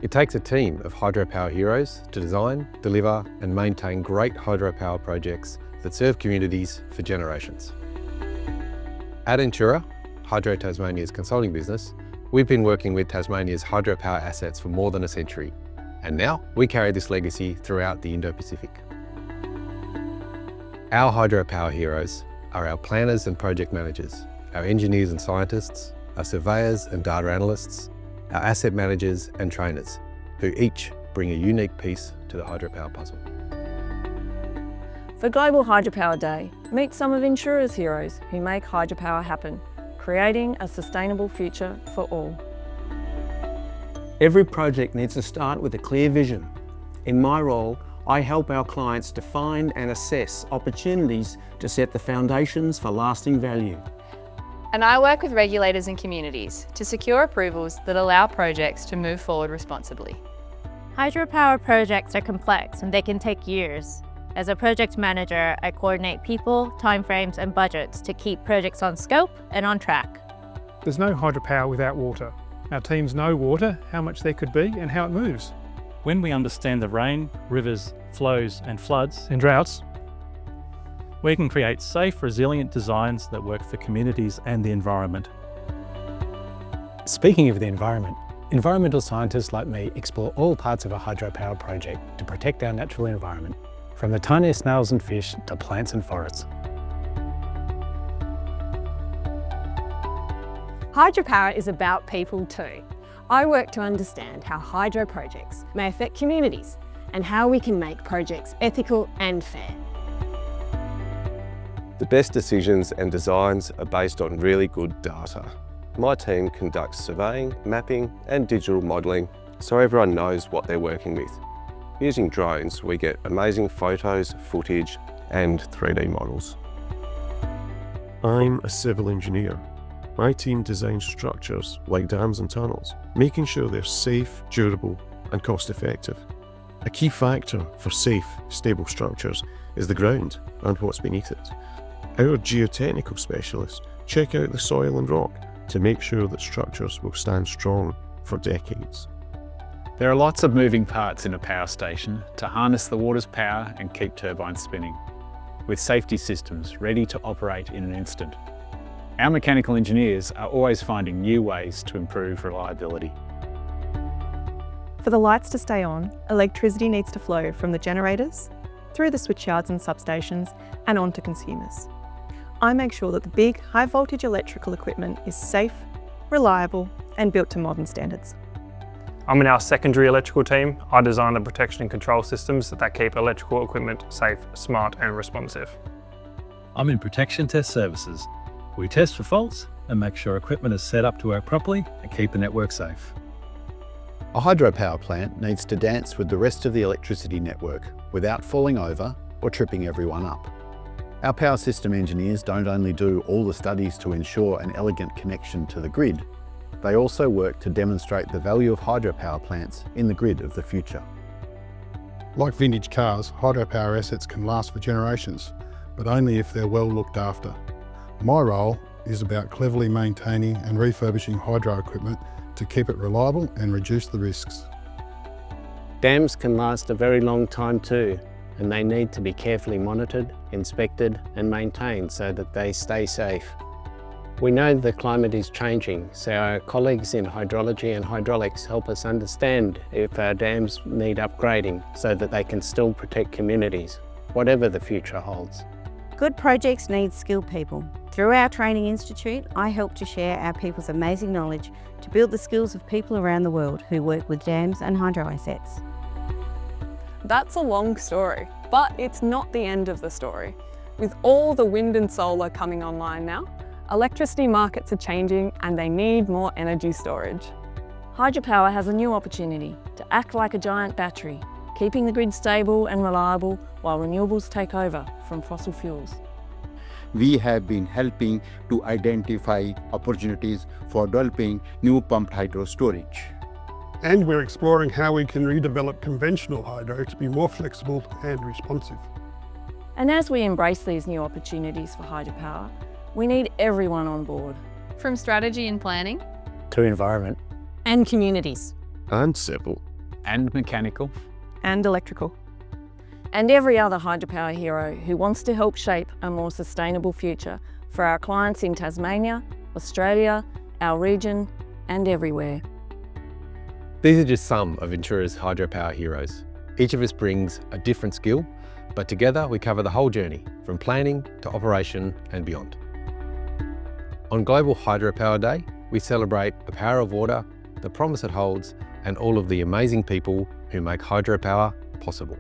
It takes a team of hydropower heroes to design, deliver and maintain great hydropower projects that serve communities for generations. At Entura, Hydro Tasmania's consulting business, we've been working with Tasmania's hydropower assets for more than a century, and now we carry this legacy throughout the Indo-Pacific. Our hydropower heroes are our planners and project managers, our engineers and scientists, our surveyors and data analysts, our asset managers and trainers, who each bring a unique piece to the hydropower puzzle. For Global Hydropower Day, meet some of Entura's heroes who make hydropower happen, creating a sustainable future for all. Every project needs to start with a clear vision. In my role, I help our clients define and assess opportunities to set the foundations for lasting value. And I work with regulators and communities to secure approvals that allow projects to move forward responsibly. Hydropower projects are complex and they can take years. As a project manager, I coordinate people, timeframes and budgets to keep projects on scope and on track. There's no hydropower without water. Our teams know water, how much there could be and how it moves. When we understand the rain, rivers, flows and floods and droughts, we can create safe, resilient designs that work for communities and the environment. Speaking of the environment, environmental scientists like me explore all parts of a hydropower project to protect our natural environment, from the tiniest snails and fish to plants and forests. Hydropower is about people too. I work to understand how hydro projects may affect communities and how we can make projects ethical and fair. The best decisions and designs are based on really good data. My team conducts surveying, mapping and digital modelling so everyone knows what they're working with. Using drones, we get amazing photos, footage and 3D models. I'm a civil engineer. My team designs structures like dams and tunnels, making sure they're safe, durable and cost effective. A key factor for safe, stable structures is the ground and what's beneath it. Our geotechnical specialists check out the soil and rock to make sure that structures will stand strong for decades. There are lots of moving parts in a power station to harness the water's power and keep turbines spinning, with safety systems ready to operate in an instant. Our mechanical engineers are always finding new ways to improve reliability. For the lights to stay on, electricity needs to flow from the generators, through the switchyards and substations, and on to consumers. I make sure that the big, high-voltage electrical equipment is safe, reliable, and built to modern standards. I'm in our secondary electrical team. I design the protection and control systems that keep electrical equipment safe, smart and responsive. I'm in protection test services. We test for faults and make sure equipment is set up to work properly and keep the network safe. A hydropower plant needs to dance with the rest of the electricity network without falling over or tripping everyone up. Our power system engineers don't only do all the studies to ensure an elegant connection to the grid, they also work to demonstrate the value of hydropower plants in the grid of the future. Like vintage cars, hydropower assets can last for generations, but only if they're well looked after. My role is about cleverly maintaining and refurbishing hydro equipment to keep it reliable and reduce the risks. Dams can last a very long time too, and they need to be carefully monitored, inspected and maintained so that they stay safe. We know the climate is changing, so our colleagues in hydrology and hydraulics help us understand if our dams need upgrading so that they can still protect communities, whatever the future holds. Good projects need skilled people. Through our training institute, I help to share our people's amazing knowledge to build the skills of people around the world who work with dams and hydro assets. That's a long story, but it's not the end of the story. With all the wind and solar coming online now, electricity markets are changing and they need more energy storage. Hydropower has a new opportunity to act like a giant battery, keeping the grid stable and reliable while renewables take over from fossil fuels. We have been helping to identify opportunities for developing new pumped hydro storage. And we're exploring how we can redevelop conventional hydro to be more flexible and responsive. And as we embrace these new opportunities for hydropower, we need everyone on board. From strategy and planning to environment and communities and civil. and mechanical, and electrical. And every other hydropower hero who wants to help shape a more sustainable future for our clients in Tasmania, Australia, our region, and everywhere. These are just some of Entura's hydropower heroes. Each of us brings a different skill, but together we cover the whole journey, from planning to operation and beyond. On Global Hydropower Day, we celebrate the power of water, the promise it holds, and all of the amazing people who make hydropower possible.